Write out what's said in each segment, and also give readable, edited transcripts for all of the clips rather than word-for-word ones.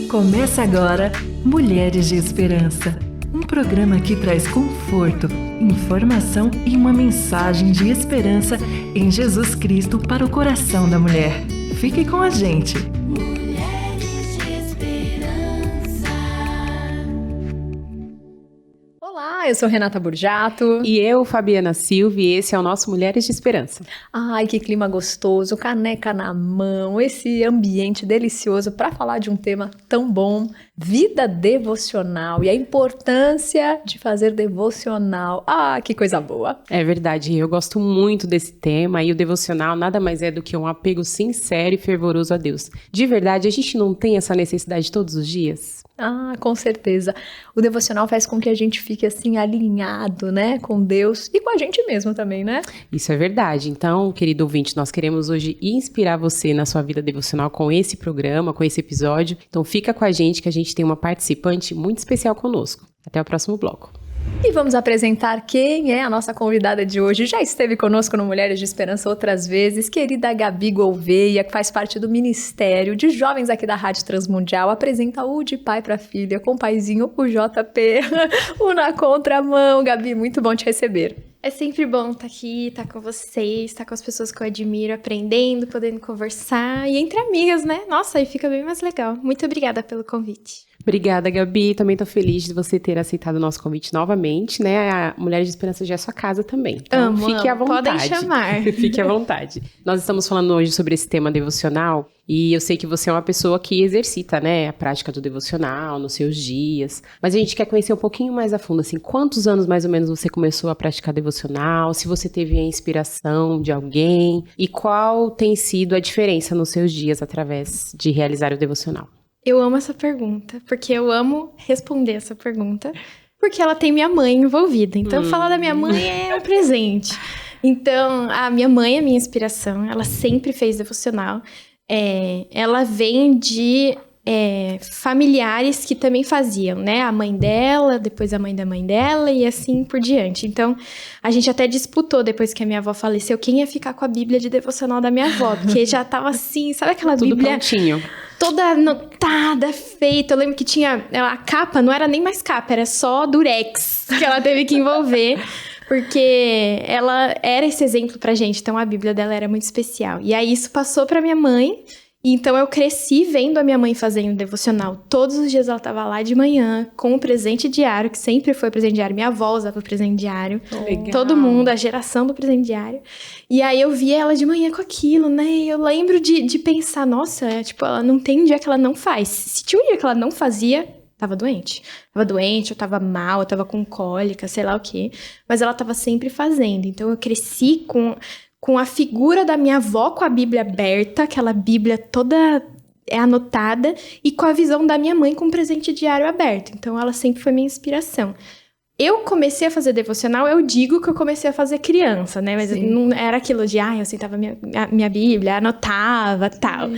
Começa agora Mulheres de Esperança, um programa que traz conforto, informação e uma mensagem de esperança em Jesus Cristo para o coração da mulher. Fique com a gente! Mulheres de Esperança. Olá, eu sou Renata Burjato. E eu, Fabiana Silva, e esse é o nosso Mulheres de Esperança. Ai, que clima gostoso, caneca na mão, esse ambiente delicioso para falar de um tema tão bom, vida devocional e a importância de fazer devocional. Ah, que coisa boa! É verdade, eu gosto muito desse tema e o devocional nada mais é do que um apego sincero e fervoroso a Deus. De verdade, a gente não tem essa necessidade todos os dias? Ah, com certeza. O devocional faz com que a gente fique assim alinhado, né, com Deus e com a gente mesmo também, né? Isso é verdade. Então, querido ouvinte, nós queremos hoje inspirar você na sua vida devocional com esse programa, com esse episódio. Então, fica com a gente que a gente tem uma participante muito especial conosco. Até o próximo bloco. E vamos apresentar quem é a nossa convidada de hoje. Já esteve conosco no Mulheres de Esperança outras vezes, querida Gabi Gouveia, que faz parte do Ministério de Jovens aqui da Rádio Transmundial, apresenta o De Pai para Filha, com o paizinho, o JP, o Na Contramão. Gabi, muito bom te receber. É sempre bom estar aqui, estar com vocês, estar com as pessoas que eu admiro, aprendendo, podendo conversar e entre amigas, né? Nossa, aí fica bem mais legal. Muito obrigada pelo convite. Obrigada, Gabi. Também estou feliz de você ter aceitado o nosso convite novamente, né? A Mulheres de Esperança já é sua casa também. Então, fique à vontade. Podem chamar. Fique à vontade. Nós estamos falando hoje sobre esse tema devocional e eu sei que você é uma pessoa que exercita, né, a prática do devocional nos seus dias. Mas a gente quer conhecer um pouquinho mais a fundo, assim, quantos anos mais ou menos você começou a praticar devocional, se você teve a inspiração de alguém e qual tem sido a diferença nos seus dias através de realizar o devocional. Eu amo essa pergunta, porque eu amo responder essa pergunta, porque ela tem minha mãe envolvida. Então, falar da minha mãe é um presente. Então, a minha mãe é minha inspiração, ela sempre fez devocional. Ela vem de familiares que também faziam, né? A mãe dela, depois a mãe da mãe dela e assim por diante. Então, a gente até disputou, depois que a minha avó faleceu, quem ia ficar com a Bíblia de devocional da minha avó, porque já tava assim, sabe aquela Tudo Bíblia... prontinho. Toda anotada, feita. Eu lembro que tinha... A capa não era nem mais capa, era só durex que ela teve que envolver. Porque ela era esse exemplo pra gente. Então, a Bíblia dela era muito especial. E aí, isso passou pra minha mãe. Então, eu cresci vendo a minha mãe fazendo devocional. Todos os dias ela tava lá de manhã, com o presente diário, que sempre foi presente diário. Minha avó usava o presente diário. Legal. Todo mundo, a geração do presente diário. E aí, eu via ela de manhã com aquilo, né? E eu lembro de pensar, nossa, tipo, ela não tem um dia que ela não faz. Se tinha um dia que ela não fazia... Tava doente, eu tava mal, eu tava com cólica, sei lá o quê. Mas ela tava sempre fazendo. Então, eu cresci com a figura da minha avó com a Bíblia aberta, aquela Bíblia toda anotada, e com a visão da minha mãe com o presente diário aberto. Então, ela sempre foi minha inspiração. Eu comecei a fazer devocional, eu digo que eu comecei a fazer criança, né? Mas não era aquilo de, eu sentava minha Bíblia, anotava, tal.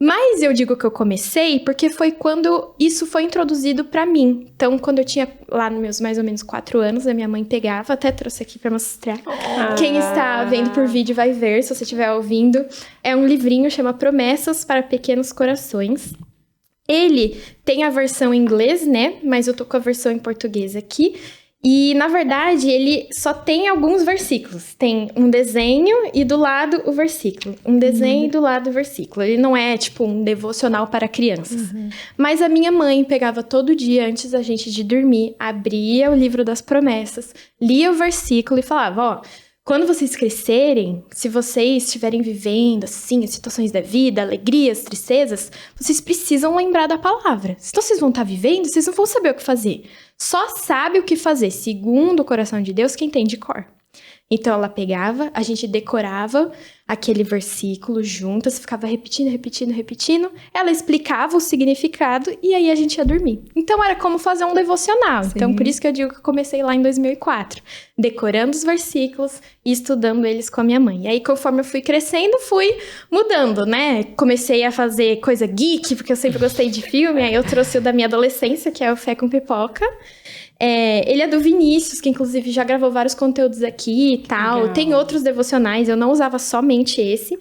Mas eu digo que eu comecei porque foi quando isso foi introduzido pra mim. Então, quando eu tinha lá nos meus mais ou menos 4 anos, a minha mãe pegava, até trouxe aqui pra mostrar. Quem está vendo por vídeo vai ver, se você estiver ouvindo. É um livrinho, chama Promessas para Pequenos Corações. Ele tem a versão em inglês, né? Mas eu tô com a versão em português aqui. E, na verdade, ele só tem alguns versículos. Tem um desenho e do lado o versículo. Um desenho e do lado o versículo. Ele não é, tipo, um devocional para crianças. Mas a minha mãe pegava todo dia, antes da gente de dormir, abria o livro das promessas, lia o versículo e falava, quando vocês crescerem, se vocês estiverem vivendo, assim, as situações da vida, alegrias, tristezas, vocês precisam lembrar da palavra. Senão vocês vão estar vivendo, vocês não vão saber o que fazer. Só sabe o que fazer, segundo o coração de Deus, quem tem de cor. Então, ela pegava, a gente decorava aquele versículo juntas, ficava repetindo. Ela explicava o significado e aí a gente ia dormir. Então, era como fazer um devocional. Sim. Então, por isso que eu digo que eu comecei lá em 2004. Decorando os versículos e estudando eles com a minha mãe. E aí, conforme eu fui crescendo, fui mudando, né? Comecei a fazer coisa geek, porque eu sempre gostei de filme. Aí, eu trouxe o da minha adolescência, que é o Fé com Pipoca. Ele é do Vinícius, que inclusive já gravou vários conteúdos aqui e tal. Legal. Tem outros devocionais, eu não usava somente exatamente esse,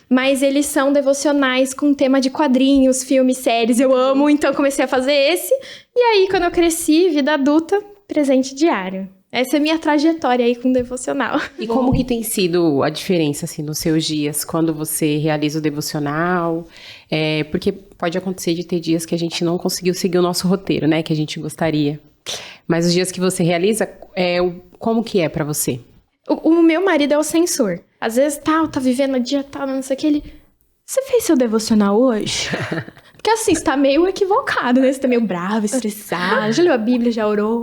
mas eles são devocionais com tema de quadrinhos, filmes, séries, eu amo, então comecei a fazer esse. E aí, quando eu cresci, vida adulta, presente diário. Essa é a minha trajetória aí com devocional. E como que tem sido a diferença, assim, nos seus dias, quando você realiza o devocional? Porque pode acontecer de ter dias que a gente não conseguiu seguir o nosso roteiro, né? Que a gente gostaria. Mas os dias que você realiza, como que é pra você? O meu marido é o censor. Às vezes, tá vivendo o dia, não sei o que, ele... Você fez seu devocional hoje? Porque assim, você tá meio equivocado, né? Você tá meio bravo, estressado, já leu a Bíblia, já orou.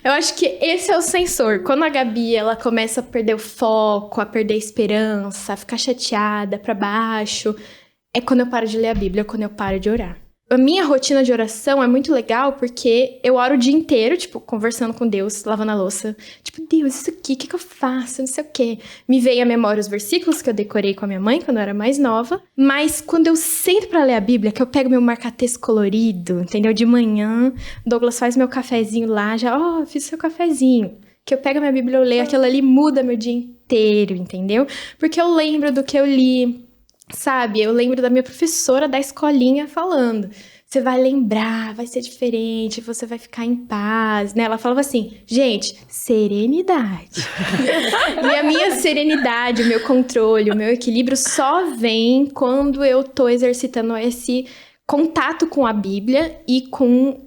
Eu acho que esse é o sensor. Quando a Gabi, ela começa a perder o foco, a perder a esperança, a ficar chateada, pra baixo, é quando eu paro de ler a Bíblia, é quando eu paro de orar. A minha rotina de oração é muito legal porque eu oro o dia inteiro, tipo, conversando com Deus, lavando a louça. Tipo, Deus, isso aqui, o que eu faço? Não sei o quê. Me veio à memória os versículos que eu decorei com a minha mãe quando eu era mais nova. Mas quando eu sento pra ler a Bíblia, que eu pego meu marca-texto colorido, entendeu? De manhã, Douglas faz meu cafezinho lá, já, fiz seu cafezinho. Que eu pego a minha Bíblia, eu leio, aquilo ali muda meu dia inteiro, entendeu? Porque eu lembro do que eu li. Sabe, eu lembro da minha professora da escolinha falando, você vai lembrar, vai ser diferente, você vai ficar em paz, né? Ela falava assim, gente, serenidade. E a minha serenidade, o meu controle, o meu equilíbrio só vem quando eu tô exercitando esse contato com a Bíblia e com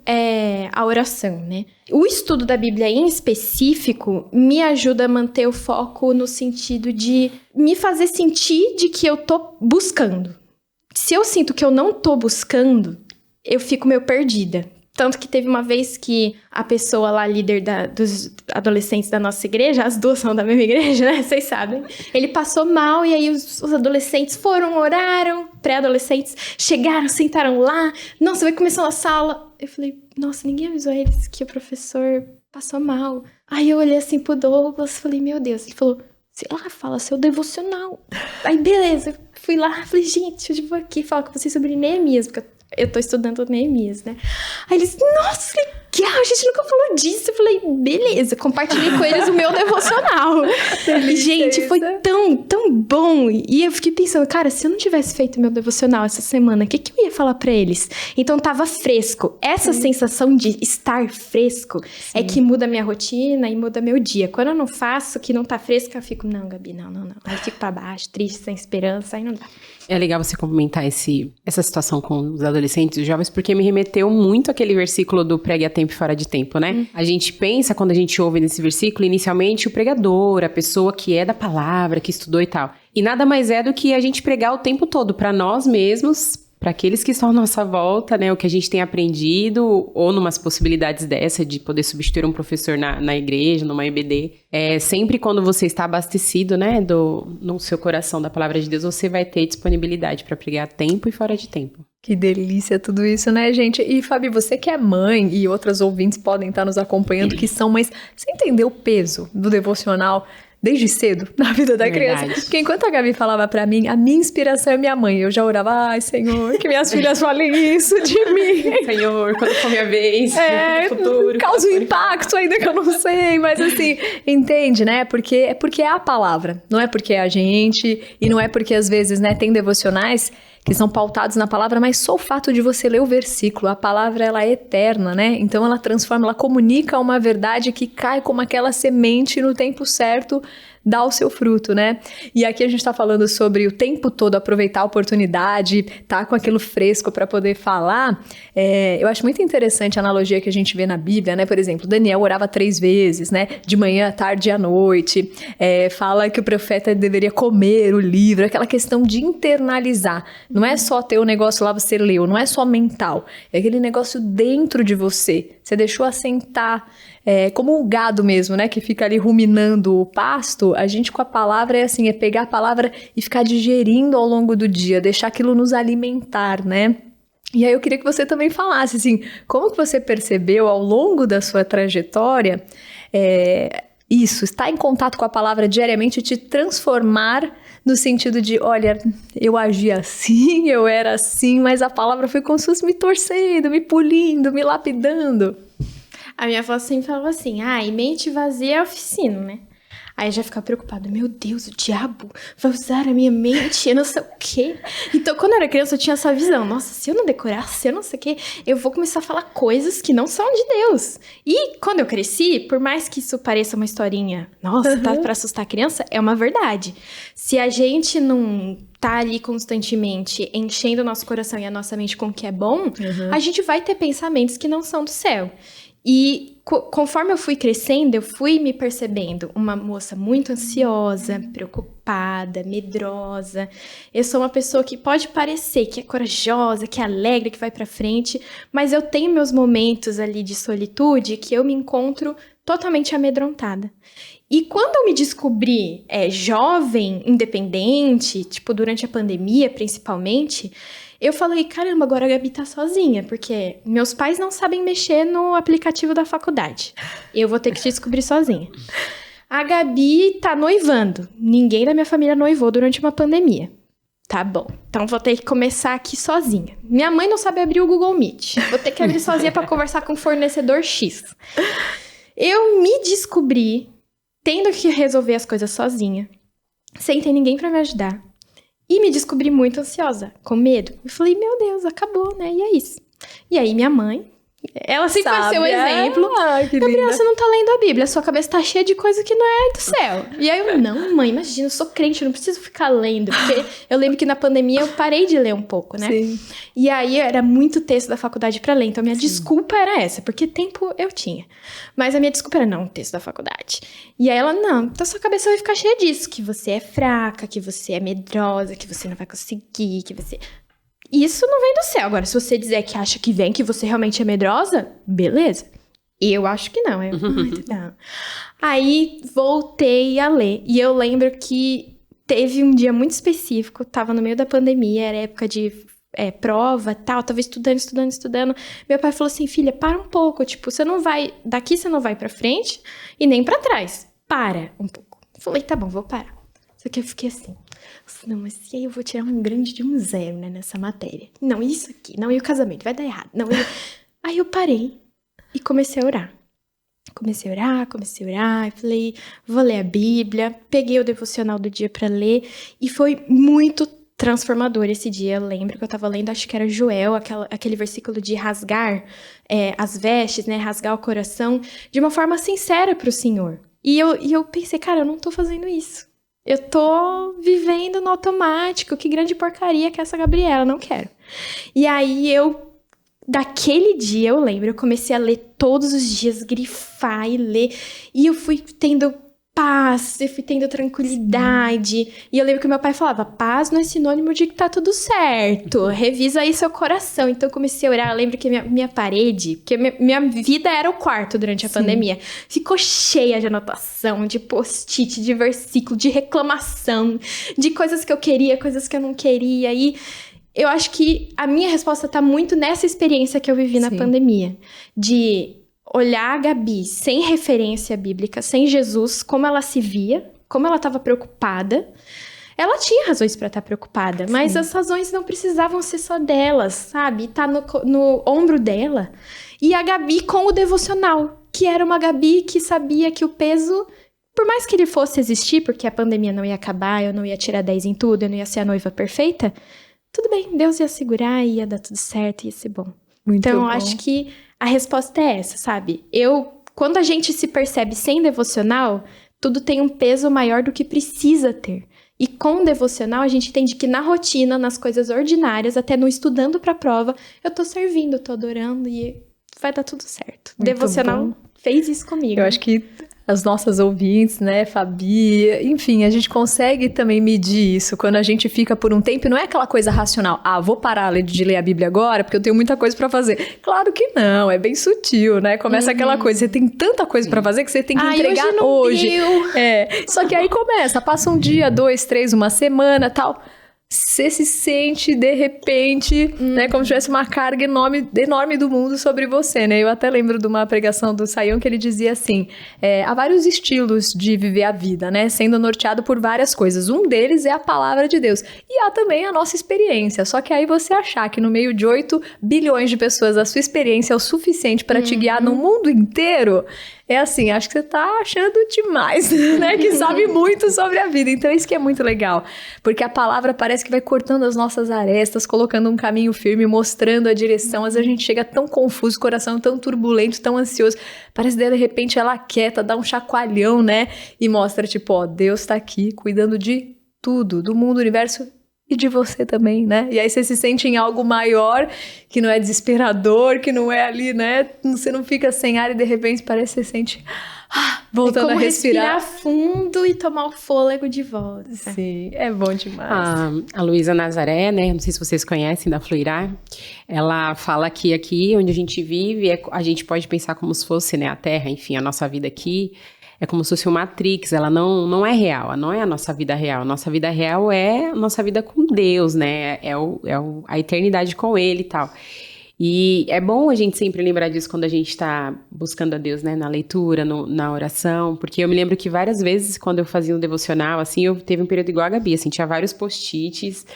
a oração, né? O estudo da Bíblia em específico me ajuda a manter o foco no sentido de me fazer sentir de que eu tô buscando. Se eu sinto que eu não tô buscando, eu fico meio perdida. Tanto que teve uma vez que a pessoa lá, líder dos adolescentes da nossa igreja, as duas são da mesma igreja, né? Vocês sabem. Ele passou mal e aí os adolescentes foram, oraram, pré-adolescentes, chegaram, sentaram lá. Nossa, vai começar a sala. Eu falei, nossa, ninguém avisou eles que o professor passou mal. Aí eu olhei assim pro Douglas e falei, meu Deus. Ele falou, sei lá, fala seu devocional. Aí beleza, fui lá, falei, gente, eu vou aqui falar com vocês sobre Neemias, porque eu tô estudando Neemias, né? Aí eles, nossa, legal, a gente nunca falou disso. Eu falei, beleza, compartilhei com eles o meu devocional. E, gente, foi tão bom. E eu fiquei pensando, cara, se eu não tivesse feito meu devocional essa semana, o que eu ia falar pra eles? Então tava fresco. Essa sensação de estar fresco é que muda a minha rotina e muda meu dia. Quando eu não faço, que não tá fresco, eu fico, não, Gabi, não. Aí eu fico pra baixo, triste, sem esperança, aí não dá. É legal você comentar essa situação com os adolescentes e os jovens, porque me remeteu muito àquele versículo do pregue a tempo e fora de tempo, né? A gente pensa, quando a gente ouve nesse versículo, inicialmente o pregador, a pessoa que é da palavra, que estudou e tal. E nada mais é do que a gente pregar o tempo todo para nós mesmos, para aqueles que estão à nossa volta, né? O que a gente tem aprendido, ou numas possibilidades dessa de poder substituir um professor na igreja, numa EBD. Sempre quando você está abastecido, né, no seu coração da palavra de Deus, você vai ter disponibilidade para pregar a tempo e fora de tempo. Que delícia tudo isso, né, gente? E, Fabi, você que é mãe e outras ouvintes podem estar nos acompanhando que são mães, você entendeu o peso do devocional desde cedo na vida da criança? Porque enquanto a Gabi falava pra mim, a minha inspiração é minha mãe. Eu já orava, ai, Senhor, que minhas filhas falem isso de mim. Senhor, quando for minha vez, no futuro. Causa um impacto ainda que eu não sei, mas assim, entende, né? Porque é a palavra, não é porque é a gente, e não é porque às vezes, né, tem devocionais que são pautados na palavra, mas só o fato de você ler o versículo, a palavra ela é eterna, né? Então ela transforma, ela comunica uma verdade que cai como aquela semente no tempo certo, dá o seu fruto, né? E aqui a gente tá falando sobre o tempo todo aproveitar a oportunidade, tá com aquilo fresco para poder falar. Eu acho muito interessante a analogia que a gente vê na Bíblia, né? Por exemplo, Daniel orava 3 vezes, né? De manhã, à tarde e à noite. Fala que o profeta deveria comer o livro, aquela questão de internalizar. Não é só ter o negócio lá, você leu, não é só mental. É aquele negócio dentro de você. Você deixou assentar, como um gado mesmo, né? Que fica ali ruminando o pasto. A gente com a palavra é assim, é pegar a palavra e ficar digerindo ao longo do dia, deixar aquilo nos alimentar, né? E aí eu queria que você também falasse, assim, como que você percebeu ao longo da sua trajetória isso, estar em contato com a palavra diariamente te transformar no sentido de, olha, eu agi assim, eu era assim, mas a palavra foi como se fosse me torcendo, me polindo, me lapidando. A minha avó sempre falava assim, e mente vazia é oficina, né? Aí eu já ficava preocupada. Meu Deus, o diabo vai usar a minha mente, eu não sei o quê. Então, quando eu era criança, eu tinha essa visão. Nossa, se eu não decorar, se eu não sei o quê, eu vou começar a falar coisas que não são de Deus. E quando eu cresci, por mais que isso pareça uma historinha, nossa, tá pra assustar a criança, é uma verdade. Se a gente não tá ali constantemente enchendo o nosso coração e a nossa mente com o que é bom, a gente vai ter pensamentos que não são do céu. E conforme eu fui crescendo, eu fui me percebendo uma moça muito ansiosa, preocupada, medrosa. Eu sou uma pessoa que pode parecer que é corajosa, que é alegre, que vai pra frente, mas eu tenho meus momentos ali de solitude que eu me encontro totalmente amedrontada. E quando eu me descobri jovem, independente, tipo, durante a pandemia, principalmente, eu falei, caramba, agora a Gabi tá sozinha, porque meus pais não sabem mexer no aplicativo da faculdade. Eu vou ter que descobrir sozinha. A Gabi tá noivando. Ninguém da minha família noivou durante uma pandemia. Tá bom, então vou ter que começar aqui sozinha. Minha mãe não sabe abrir o Google Meet. Vou ter que abrir sozinha pra conversar com o fornecedor X. Eu me descobri tendo que resolver as coisas sozinha, sem ter ninguém pra me ajudar. E me descobri muito ansiosa, com medo. Eu falei, meu Deus, acabou, né? E é isso. E aí minha mãe, ela sempre vai ser um exemplo. Gabriela, você não tá lendo a Bíblia, sua cabeça tá cheia de coisa que não é do céu. E aí eu, não, mãe, imagina, eu sou crente, eu não preciso ficar lendo. Porque eu lembro que na pandemia eu parei de ler um pouco, né? Sim. E aí era muito texto da faculdade pra ler. Então minha desculpa era essa, porque tempo eu tinha. Mas a minha desculpa era, não, texto da faculdade. E aí ela, não, então sua cabeça vai ficar cheia disso. Que você é fraca, que você é medrosa, que você não vai conseguir, que você... Isso não vem do céu. Agora, se você dizer que acha que vem, que você realmente é medrosa, beleza. Eu acho que não. Não. Aí, voltei a ler. E eu lembro que teve um dia muito específico, tava no meio da pandemia, era época de prova e tal, tava estudando. Meu pai falou assim, filha, para um pouco. Tipo, você não vai... Daqui você não vai pra frente e nem pra trás. Para um pouco. Falei, tá bom, vou parar. Só que eu fiquei assim... Não, mas e aí eu vou tirar um grande de um 0, né, nessa matéria? Não, isso aqui. Não, e o casamento? Vai dar errado. Não, Aí eu parei e comecei a orar. Comecei a orar. E falei, vou ler a Bíblia. Peguei o devocional do dia pra ler. E foi muito transformador esse dia. Eu lembro que eu tava lendo, acho que era Joel, aquele versículo de rasgar as vestes, né? Rasgar o coração de uma forma sincera pro Senhor. E eu pensei, cara, eu não tô fazendo isso. Eu tô vivendo no automático. Que grande porcaria que é essa Gabriela, não quero. E aí daquele dia, eu lembro, eu comecei a ler todos os dias, grifar e ler. E eu fui tendo paz, eu fui tendo tranquilidade. Sim. E eu lembro que meu pai falava, paz não é sinônimo de que tá tudo certo. Revisa aí seu coração. Então eu comecei a orar. Eu lembro que minha parede, porque minha vida era o quarto durante a pandemia, ficou cheia de anotação, de post-it, de versículo, de reclamação, de coisas que eu queria, coisas que eu não queria. E eu acho que a minha resposta tá muito nessa experiência que eu vivi na pandemia. De olhar a Gabi sem referência bíblica, sem Jesus, como ela se via, como ela estava preocupada. Ela tinha razões para estar preocupada, mas as razões não precisavam ser só delas, sabe? Tá no ombro dela. E a Gabi com o devocional, que era uma Gabi que sabia que o peso, por mais que ele fosse existir, porque a pandemia não ia acabar, eu não ia tirar 10 em tudo, eu não ia ser a noiva perfeita, tudo bem, Deus ia segurar, ia dar tudo certo, ia ser bom. Então, eu acho que a resposta é essa, sabe? Quando a gente se percebe sem devocional, tudo tem um peso maior do que precisa ter. E com o devocional, a gente entende que na rotina, nas coisas ordinárias, até no estudando pra prova, eu tô servindo, tô adorando e vai dar tudo certo. Muito devocional bom. Fez isso comigo. Eu acho que as nossas ouvintes, né, Fabi, enfim, a gente consegue também medir isso quando a gente fica por um tempo, não é aquela coisa racional, vou parar de ler a Bíblia agora porque eu tenho muita coisa pra fazer. Claro que não, é bem sutil, né? Começa aquela coisa, você tem tanta coisa pra fazer que você tem que entregar hoje. Só que aí passa um dia, 2, 3, uma semana, tal. Você se sente, de repente, né, como se tivesse uma carga enorme do mundo sobre você, né? Eu até lembro de uma pregação do Sayão que ele dizia assim, há vários estilos de viver a vida, né? Sendo norteado por várias coisas. Um deles é a palavra de Deus. E há também a nossa experiência. Só que aí você achar que no meio de 8 bilhões de pessoas, a sua experiência é o suficiente para te guiar no mundo inteiro... é assim, acho que você tá achando demais, né? Que sabe muito sobre a vida. Então isso que é muito legal, porque a palavra parece que vai cortando as nossas arestas, colocando um caminho firme, mostrando a direção. Às vezes a gente chega tão confuso, coração tão turbulento, tão ansioso, parece que de repente ela quieta, dá um chacoalhão, né? E mostra, tipo, ó, Deus tá aqui cuidando de tudo, do mundo, do universo e de você também, né? E aí você se sente em algo maior, que não é desesperador, que não é ali, né? Você não fica sem ar e de repente parece que você sente voltando a respirar. Respirar fundo e tomar o fôlego de volta. Sim, é bom demais. A Luísa Nazaré, né? Não sei se vocês conhecem, da Fluirar. Ela fala que aqui onde a gente vive, a gente pode pensar como se fosse, né, a Terra, enfim, a nossa vida aqui. É como se fosse uma Matrix, ela não é real, não é a nossa vida real. A nossa vida real é a nossa vida com Deus, né? A eternidade com Ele e tal. E é bom a gente sempre lembrar disso quando a gente tá buscando a Deus, né? Na leitura, na oração. Porque eu me lembro que várias vezes, quando eu fazia um devocional, assim, eu teve um período igual a Gabi, assim, tinha vários post-its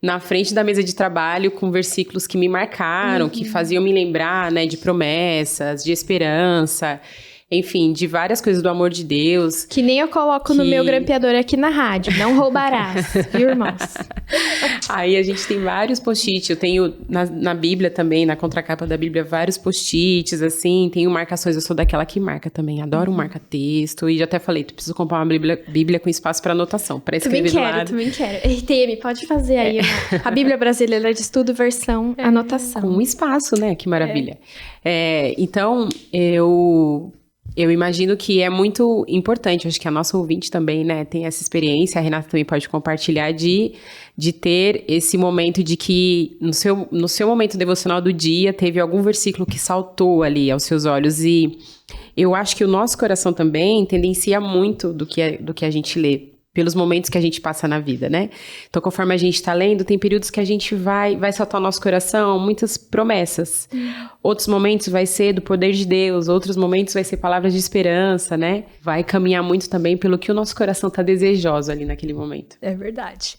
na frente da mesa de trabalho com versículos que me marcaram, que faziam me lembrar, né? De promessas, de esperança... Enfim, de várias coisas do amor de Deus. Que nem eu coloco no meu grampeador aqui na rádio. Não roubarás, viu, irmãos? Aí a gente tem vários post-its. Eu tenho na Bíblia também, na contracapa da Bíblia, vários post-its, assim. Tenho marcações, eu sou daquela que marca também. Adoro marca-texto. E já até falei, tu precisa comprar uma Bíblia com espaço para anotação, para escrever do lado. Também quero. RTM, pode fazer aí. A Bíblia Brasileira de Estudo, versão anotação. Com um espaço, né? Que maravilha. Então, eu imagino que é muito importante, acho que a nossa ouvinte também, né, tem essa experiência, a Renata também pode compartilhar de ter esse momento de que no seu momento devocional do dia teve algum versículo que saltou ali aos seus olhos e eu acho que o nosso coração também tendencia muito do que a gente lê. Pelos momentos que a gente passa na vida, né? Então, conforme a gente tá lendo, tem períodos que a gente vai saltar o nosso coração muitas promessas. Outros momentos vai ser do poder de Deus, outros momentos vai ser palavras de esperança, né? Vai caminhar muito também pelo que o nosso coração tá desejoso ali naquele momento. É verdade.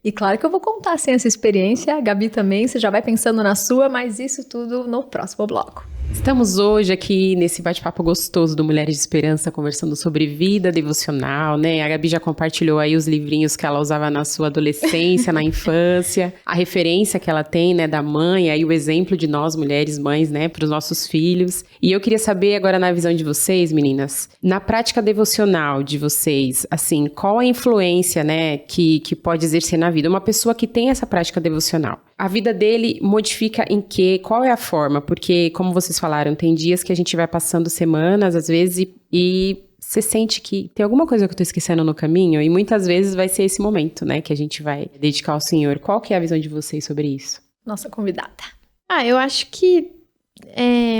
E claro que eu vou contar, assim, essa experiência, a Gabi também, você já vai pensando na sua, mas isso tudo no próximo bloco. Estamos hoje aqui nesse bate-papo gostoso do Mulheres de Esperança, conversando sobre vida devocional, né? A Gabi já compartilhou aí os livrinhos que ela usava na sua adolescência, na infância, a referência que ela tem, né, da mãe, aí o exemplo de nós, mulheres, mães, né, para os nossos filhos. E eu queria saber agora, na visão de vocês, meninas, na prática devocional de vocês, assim, qual a influência, né, que pode exercer na vida? Uma pessoa que tem essa prática devocional, a vida dele modifica em quê? Qual é a forma? Porque, como vocês falaram, tem dias que a gente vai passando semanas, às vezes, e você sente que tem alguma coisa que eu tô esquecendo no caminho, e muitas vezes vai ser esse momento, né, que a gente vai dedicar ao Senhor. Qual que é a visão de vocês sobre isso? Nossa convidada. Eu acho que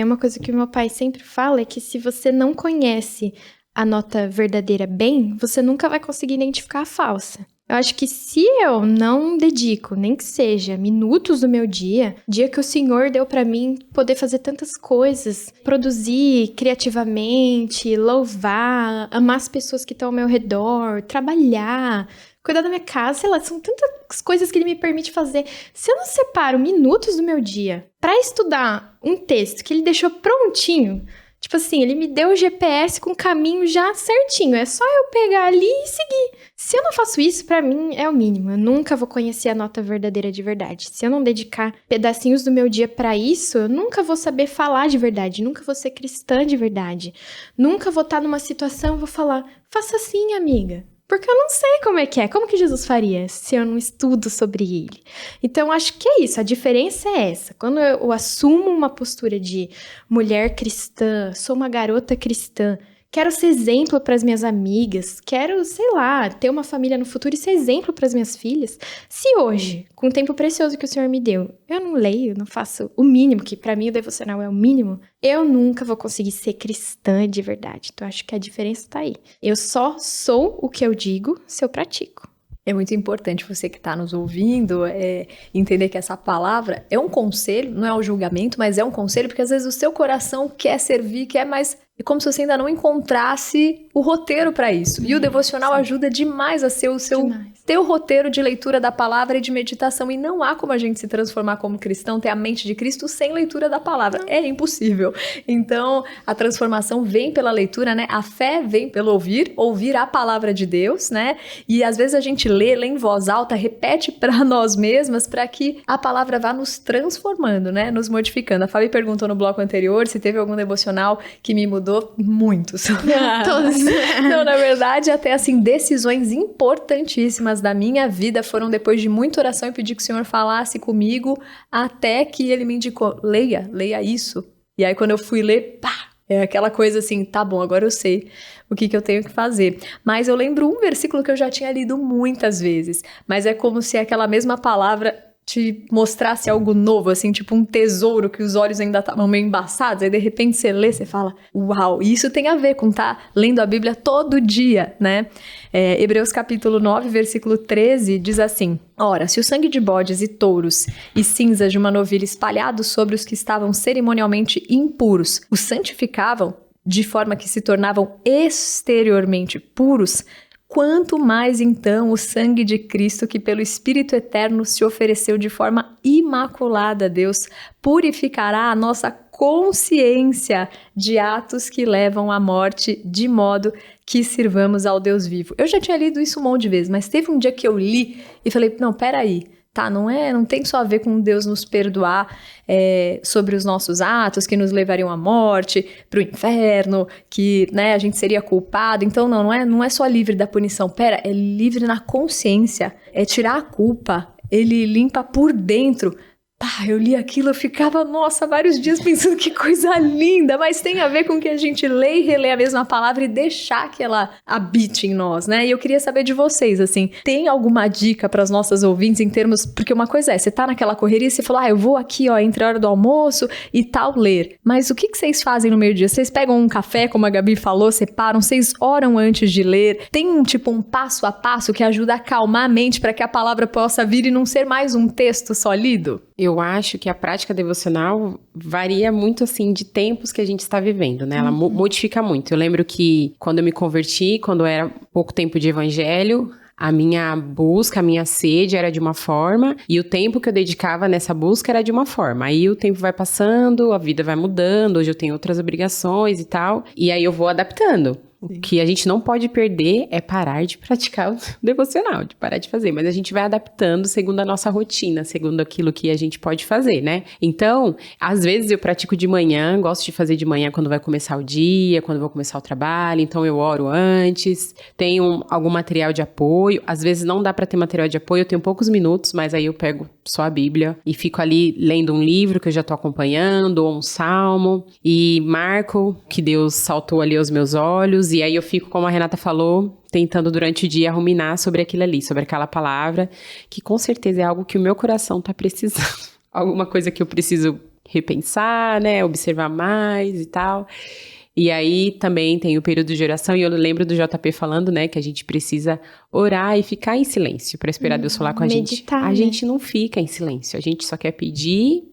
uma coisa que o meu pai sempre fala é que se você não conhece a nota verdadeira bem, você nunca vai conseguir identificar a falsa. Eu acho que se eu não dedico, nem que seja minutos do meu dia que o Senhor deu pra mim poder fazer tantas coisas, produzir criativamente, louvar, amar as pessoas que estão ao meu redor, trabalhar, cuidar da minha casa, sei lá, são tantas coisas que Ele me permite fazer. Se eu não separo minutos do meu dia pra estudar um texto que Ele deixou prontinho, tipo assim, Ele me deu o GPS com o caminho já certinho. É só eu pegar ali e seguir. Se eu não faço isso, pra mim é o mínimo. Eu nunca vou conhecer a nota verdadeira de verdade. Se eu não dedicar pedacinhos do meu dia pra isso, eu nunca vou saber falar de verdade. Nunca vou ser cristã de verdade. Nunca vou estar numa situação e vou falar, faça assim, amiga. Porque eu não sei como é que é. Como que Jesus faria se eu não estudo sobre ele? Então, acho que é isso. A diferença é essa. Quando eu assumo uma postura de mulher cristã, sou uma garota cristã, quero ser exemplo para as minhas amigas, quero, sei lá, ter uma família no futuro e ser exemplo para as minhas filhas. Se hoje, com o tempo precioso que o Senhor me deu, eu não leio, não faço o mínimo, que para mim o devocional é o mínimo, eu nunca vou conseguir ser cristã de verdade. Então, acho que a diferença tá aí. Eu só sou o que eu digo se eu pratico. É muito importante você que está nos ouvindo entender que essa palavra é um conselho, não é um julgamento, mas é um conselho, porque às vezes o seu coração quer servir, quer mais... É como se você ainda não encontrasse o roteiro para isso. E o devocional ajuda demais a ser o seu ter o roteiro de leitura da palavra e de meditação. E não há como a gente se transformar como cristão, ter a mente de Cristo sem leitura da palavra. É impossível. Então, a transformação vem pela leitura, né? A fé vem pelo ouvir a palavra de Deus, né? E às vezes a gente lê em voz alta, repete para nós mesmas, para que a palavra vá nos transformando, né? Nos modificando. A Fabi perguntou no bloco anterior se teve algum devocional que me mudou. Muitos. Todos. Não, na verdade, até assim, decisões importantíssimas da minha vida foram depois de muita oração e pedir que o Senhor falasse comigo, até que ele me indicou, leia isso. E aí quando eu fui ler, pá, é aquela coisa assim, tá bom, agora eu sei o que eu tenho que fazer. Mas eu lembro um versículo que eu já tinha lido muitas vezes, mas é como se aquela mesma palavra te mostrasse algo novo, assim, tipo um tesouro que os olhos ainda estavam meio embaçados, aí de repente você lê, você fala, uau, e isso tem a ver com estar lendo a Bíblia todo dia, né? Hebreus capítulo 9, versículo 13, diz assim, ora, se o sangue de bodes e touros e cinzas de uma novilha espalhados sobre os que estavam cerimonialmente impuros os santificavam, de forma que se tornavam exteriormente puros, quanto mais, então, o sangue de Cristo, que pelo Espírito Eterno se ofereceu de forma imaculada a Deus, purificará a nossa consciência de atos que levam à morte, de modo que sirvamos ao Deus vivo. Eu já tinha lido isso um monte de vezes, mas teve um dia que eu li e falei, não, peraí. Tá, não tem só a ver com Deus nos perdoar sobre os nossos atos que nos levariam à morte, para o inferno, que, né, a gente seria culpado. Então, não é só livre da punição. Pera, é livre na consciência, é tirar a culpa. Ele limpa por dentro. Pá, eu li aquilo, eu ficava, nossa, vários dias pensando que coisa linda, mas tem a ver com que a gente lê e relê a mesma palavra e deixar que ela habite em nós, né? E eu queria saber de vocês, assim, tem alguma dica para as nossas ouvintes em termos, porque uma coisa é, você tá naquela correria e você fala, eu vou aqui, ó, entre a hora do almoço e tal, ler. Mas o que vocês fazem no meio do dia? Vocês pegam um café, como a Gabi falou, separam, vocês oram antes de ler? Tem um passo a passo que ajuda a acalmar a mente para que a palavra possa vir e não ser mais um texto só lido? Eu acho que a prática devocional varia muito, assim, de tempos que a gente está vivendo, né? Ela modifica muito. Eu lembro que quando eu me converti, quando era pouco tempo de evangelho, a minha busca, a minha sede era de uma forma e o tempo que eu dedicava nessa busca era de uma forma. Aí o tempo vai passando, a vida vai mudando, hoje eu tenho outras obrigações e tal, e aí eu vou adaptando. O que a gente não pode perder é parar de praticar o devocional, de parar de fazer. Mas a gente vai adaptando segundo a nossa rotina, segundo aquilo que a gente pode fazer, né? Então, às vezes eu pratico de manhã, gosto de fazer de manhã quando vai começar o dia, quando vou começar o trabalho. Então, eu oro antes, tenho algum material de apoio. Às vezes não dá pra ter material de apoio, eu tenho poucos minutos, mas aí eu pego só a Bíblia e fico ali lendo um livro que eu já tô acompanhando, ou um salmo, e marco que Deus saltou ali aos meus olhos. E aí eu fico, como a Renata falou, tentando durante o dia ruminar sobre aquilo ali, sobre aquela palavra, que com certeza é algo que o meu coração tá precisando. Alguma coisa que eu preciso repensar, né, observar mais e tal. E aí também tem o período de oração, e eu lembro do JP falando, né, que a gente precisa orar e ficar em silêncio para esperar Deus falar com a gente. Meditar, A né? gente não fica em silêncio, a gente só quer pedir,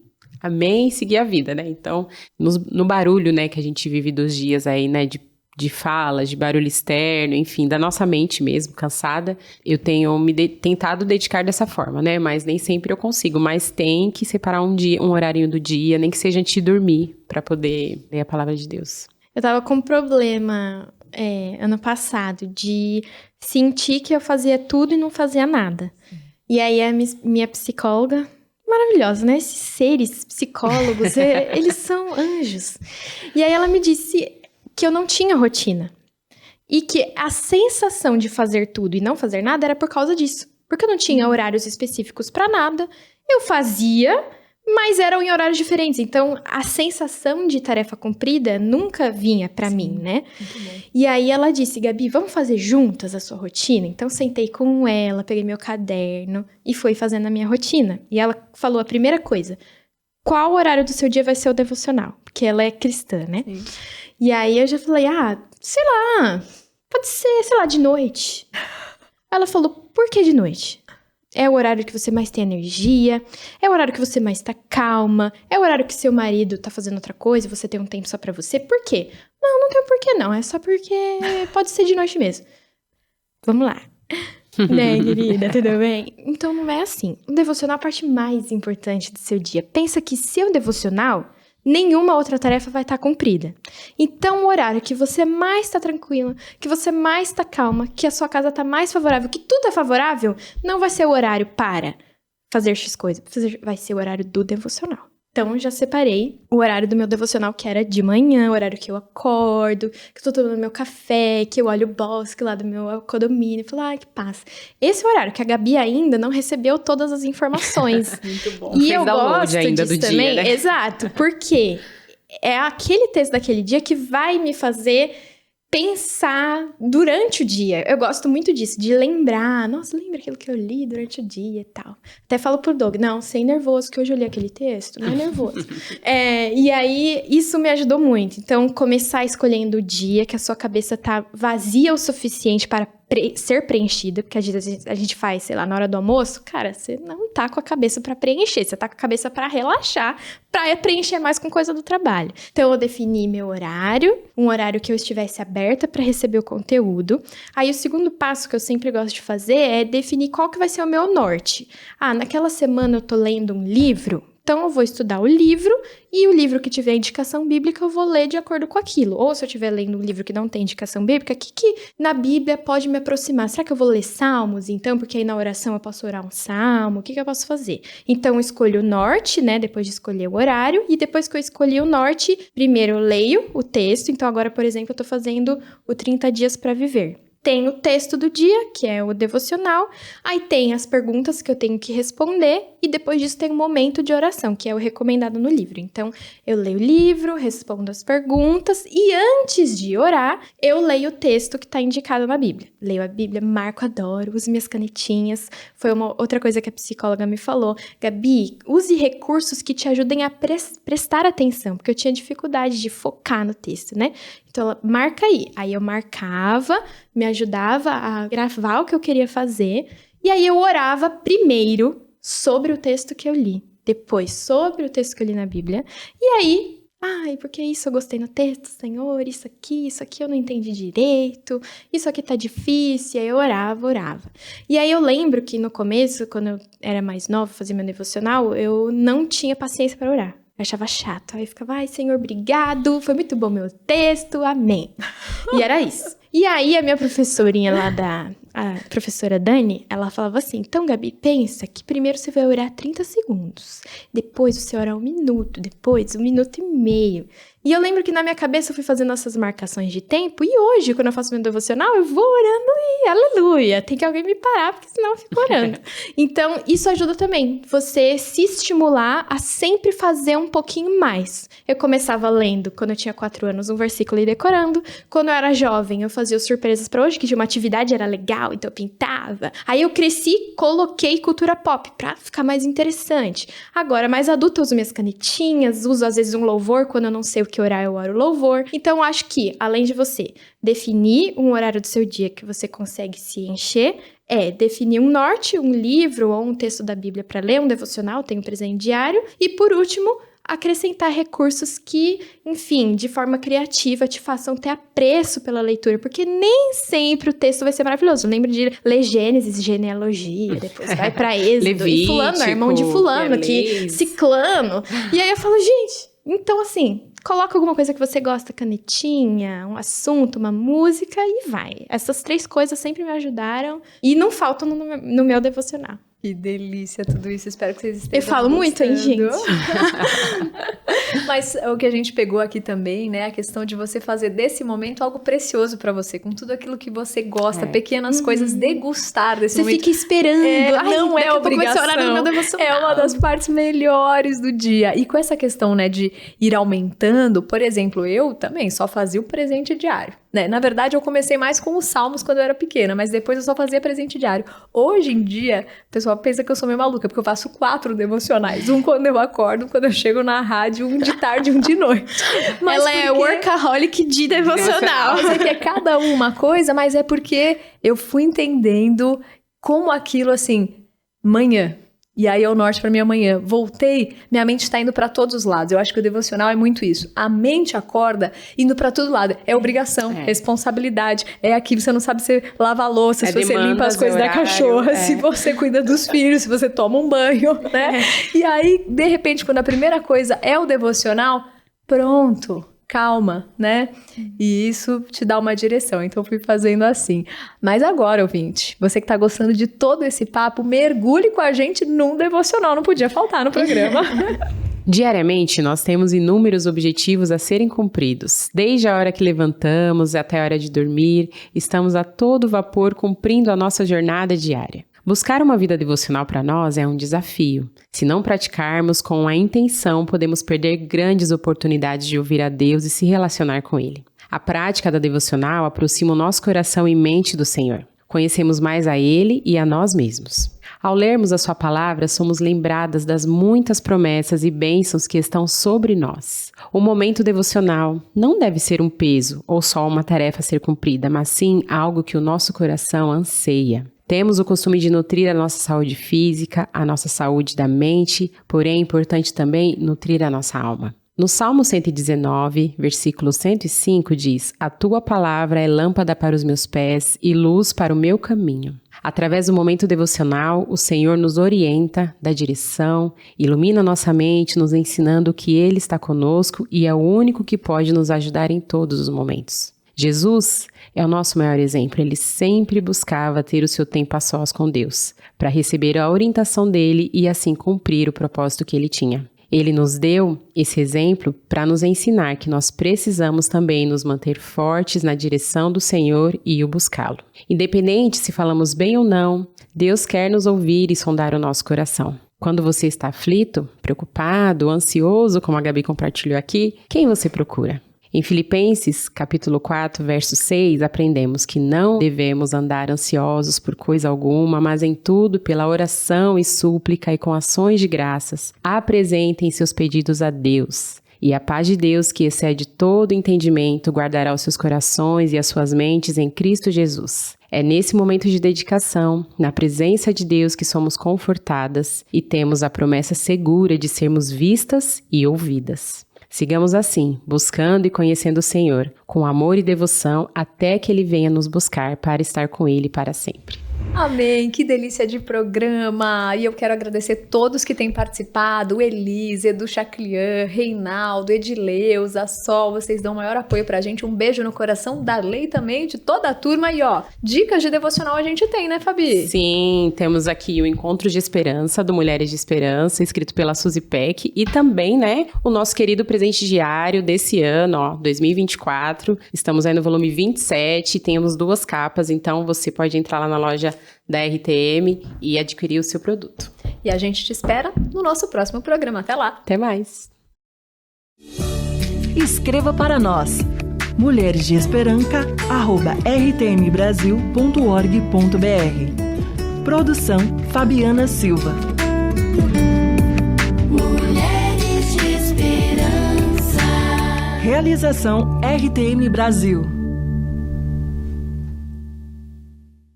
amém, e seguir a vida, né? Então, no barulho, né, que a gente vive dos dias aí, né, de falas, de barulho externo, enfim, da nossa mente mesmo, cansada, eu tenho tentado dedicar dessa forma, né? Mas nem sempre eu consigo, mas tem que separar um horário do dia, nem que seja antes de dormir, para poder ler a palavra de Deus. Eu tava com um problema ano passado de sentir que eu fazia tudo e não fazia nada. E aí a minha psicóloga, maravilhosa, né? Esses seres psicólogos, eles são anjos. E aí ela me disse que eu não tinha rotina. E que a sensação de fazer tudo e não fazer nada era por causa disso. Porque eu não tinha horários específicos pra nada. Eu fazia, mas eram em horários diferentes. Então, a sensação de tarefa cumprida nunca vinha pra mim, né? E aí ela disse, Gabi, vamos fazer juntas a sua rotina? Então, sentei com ela, peguei meu caderno e fui fazendo a minha rotina. E ela falou a primeira coisa, qual horário do seu dia vai ser o devocional? Porque ela é cristã, né? Sim. E aí eu já falei, sei lá, pode ser, sei lá, de noite. Ela falou, por que de noite? É o horário que você mais tem energia, é o horário que você mais tá calma, é o horário que seu marido tá fazendo outra coisa, você tem um tempo só pra você. Por quê? Não tem porquê não, é só porque pode ser de noite mesmo. Vamos lá. Né, querida? Tudo bem? Então não é assim. O devocional é a parte mais importante do seu dia. Pensa que se é um devocional, nenhuma outra tarefa vai estar cumprida. Então, o horário que você mais está tranquila, que você mais está calma, que a sua casa está mais favorável, que tudo é favorável, não vai ser o horário para fazer X coisa. Vai ser o horário do devocional. Então, eu já separei o horário do meu devocional, que era de manhã, o horário que eu acordo, que eu tô tomando meu café, que eu olho o bosque lá do meu condomínio e falo, ai, que paz. Esse é o horário que a Gabi ainda não recebeu todas as informações. Muito bom. E Fez eu download gosto ainda disso do também. dia, né? Exato, porque é aquele texto daquele dia que vai me fazer pensar durante o dia. Eu gosto muito disso, de lembrar. Nossa, lembra aquilo que eu li durante o dia e tal. Até falo pro Doug, não, sem nervoso, que hoje eu li aquele texto, não é nervoso. E aí, isso me ajudou muito. Então, começar escolhendo o dia que a sua cabeça tá vazia o suficiente para ser preenchida, porque às vezes a gente faz, sei lá, na hora do almoço, cara, você não tá com a cabeça pra preencher, você tá com a cabeça pra relaxar, pra preencher mais com coisa do trabalho. Então, eu defini meu horário, um horário que eu estivesse aberta pra receber o conteúdo. Aí, o segundo passo que eu sempre gosto de fazer é definir qual que vai ser o meu norte. Ah, naquela semana eu tô lendo um livro, então eu vou estudar o livro e o livro que tiver indicação bíblica eu vou ler de acordo com aquilo. Ou se eu estiver lendo um livro que não tem indicação bíblica, o que na Bíblia pode me aproximar? Será que eu vou ler salmos, então? Porque aí na oração eu posso orar um salmo, o que eu posso fazer? Então eu escolho o norte, né, depois de escolher o horário, e depois que eu escolhi o norte, primeiro eu leio o texto. Então agora, por exemplo, eu tô fazendo o 30 dias para viver. Tem o texto do dia, que é o devocional, aí tem as perguntas que eu tenho que responder, e depois disso tem um momento de oração, que é o recomendado no livro. Então, eu leio o livro, respondo as perguntas, e antes de orar, eu leio o texto que está indicado na Bíblia. Leio a Bíblia, marco, adoro, uso minhas canetinhas. Foi uma outra coisa que a psicóloga me falou. Gabi, use recursos que te ajudem a prestar atenção, porque eu tinha dificuldade de focar no texto, né? Então, ela marca aí. Aí eu marcava, me ajudava a gravar o que eu queria fazer. E aí eu orava primeiro sobre o texto que eu li. Depois sobre o texto que eu li na Bíblia. E aí, porque isso eu gostei no texto, Senhor, isso aqui eu não entendi direito. Isso aqui tá difícil. E aí eu orava. E aí eu lembro que no começo, quando eu era mais nova, fazia meu devocional, eu não tinha paciência para orar. Eu achava chato. Aí eu ficava, Senhor, obrigado. Foi muito bom meu texto. Amém. E era isso. E aí a minha professorinha lá a professora Dani, ela falava assim, então, Gabi, pensa que primeiro você vai orar 30 segundos. Depois você orar 1 minuto. Depois 1 minuto e meio. E eu lembro que na minha cabeça eu fui fazendo essas marcações de tempo. E hoje, quando eu faço meu devocional, eu vou orando e aleluia. Tem que alguém me parar, porque senão eu fico orando. Então, isso ajuda também. Você se estimular a sempre fazer um pouquinho mais. Eu começava lendo, quando eu tinha 4 anos, um versículo e decorando. Quando eu era jovem, eu fazia os surpresas pra hoje, que de uma atividade era legal, então eu pintava. Aí eu cresci, coloquei cultura pop pra ficar mais interessante. Agora, mais adulta, eu uso minhas canetinhas, uso às vezes um louvor, quando eu não sei o que orar, eu oro louvor. Então, eu acho que, além de você definir um horário do seu dia que você consegue se encher, definir um norte, um livro ou um texto da Bíblia para ler, um devocional, tem um presente diário. E, por último, acrescentar recursos que, enfim, de forma criativa te façam ter apreço pela leitura, porque nem sempre o texto vai ser maravilhoso. Lembra de ler Gênesis, genealogia, depois vai pra Êxodo, e fulano, irmão de fulano, que ciclano. E aí eu falo, gente, então assim, coloca alguma coisa que você gosta, canetinha, um assunto, uma música e vai. Essas 3 coisas sempre me ajudaram e não faltam no meu devocional. Que delícia tudo isso, espero que vocês estejam Eu falo muito, hein, gente? Mas o que a gente pegou aqui também, né, a questão de você fazer desse momento algo precioso pra você, com tudo aquilo que você gosta, pequenas coisas, degustar desse momento. Você fica esperando. Não é obrigação. Horário do meu devocional. É uma das partes melhores do dia. E com essa questão, né, de ir aumentando, por exemplo, eu também só fazia o presente diário. Né? Na verdade, eu comecei mais com os salmos quando eu era pequena, mas depois eu só fazia presente diário. Hoje em dia, o pessoal pensa que eu sou meio maluca, porque eu faço 4 devocionais. Um quando eu acordo, quando eu chego na rádio, um de tarde e um de noite. Mas ela é workaholic de devocional. Mas é que é cada uma coisa, mas é porque eu fui entendendo como aquilo, assim, manhã. E aí é o norte para minha manhã. Voltei, minha mente está indo para todos os lados. Eu acho que o devocional é muito isso. A mente acorda indo para todo lado. É obrigação, responsabilidade. É aquilo, você não sabe se você lava a louça, se você limpa as coisas da cachorra, se você cuida dos filhos, se você toma um banho, né? E aí, de repente, quando a primeira coisa é o devocional, pronto. Calma, né? E isso te dá uma direção. Então, eu fui fazendo assim. Mas agora, ouvinte, você que tá gostando de todo esse papo, mergulhe com a gente num devocional. Não podia faltar no programa. Diariamente, nós temos inúmeros objetivos a serem cumpridos. Desde a hora que levantamos até a hora de dormir, estamos a todo vapor cumprindo a nossa jornada diária. Buscar uma vida devocional para nós é um desafio. Se não praticarmos com a intenção, podemos perder grandes oportunidades de ouvir a Deus e se relacionar com Ele. A prática da devocional aproxima o nosso coração e mente do Senhor. Conhecemos mais a Ele e a nós mesmos. Ao lermos a Sua palavra, somos lembradas das muitas promessas e bênçãos que estão sobre nós. O momento devocional não deve ser um peso ou só uma tarefa a ser cumprida, mas sim algo que o nosso coração anseia. Temos o costume de nutrir a nossa saúde física, a nossa saúde da mente, porém é importante também nutrir a nossa alma. No Salmo 119, versículo 105 diz: "A tua palavra é lâmpada para os meus pés e luz para o meu caminho." Através do momento devocional, o Senhor nos orienta, dá direção, ilumina nossa mente, nos ensinando que Ele está conosco e é o único que pode nos ajudar em todos os momentos. Jesus é o nosso maior exemplo. Ele sempre buscava ter o seu tempo a sós com Deus, para receber a orientação dele e assim cumprir o propósito que ele tinha. Ele nos deu esse exemplo para nos ensinar que nós precisamos também nos manter fortes na direção do Senhor e o buscá-lo. Independente se falamos bem ou não, Deus quer nos ouvir e sondar o nosso coração. Quando você está aflito, preocupado, ansioso, como a Gabi compartilhou aqui, quem você procura? Em Filipenses, capítulo 4, verso 6, aprendemos que não devemos andar ansiosos por coisa alguma, mas em tudo, pela oração e súplica e com ações de graças, apresentem seus pedidos a Deus. E a paz de Deus, que excede todo entendimento, guardará os seus corações e as suas mentes em Cristo Jesus. É nesse momento de dedicação, na presença de Deus, que somos confortadas e temos a promessa segura de sermos vistas e ouvidas. Sigamos assim, buscando e conhecendo o Senhor, com amor e devoção, até que Ele venha nos buscar para estar com Ele para sempre. Amém, que delícia de programa! E eu quero agradecer todos que têm participado, Elise, Edu Chaclian, Reinaldo, Edileuza, Sol, vocês dão o maior apoio pra gente, um beijo no coração, Darley também, de toda a turma, e ó, dicas de devocional a gente tem, né, Fabi? Sim, temos aqui o Encontro de Esperança, do Mulheres de Esperança, escrito pela Suzy Peck, e também, né, o nosso querido presente diário desse ano, ó, 2024, estamos aí no volume 27, temos 2 capas, então você pode entrar lá na loja da RTM e adquirir o seu produto. E a gente te espera no nosso próximo programa. Até lá! Até mais! Escreva para nós mulheresdeesperanca@rtmbrasil.org.br. Produção Fabiana Silva. Mulheres de Esperança. Realização RTM Brasil.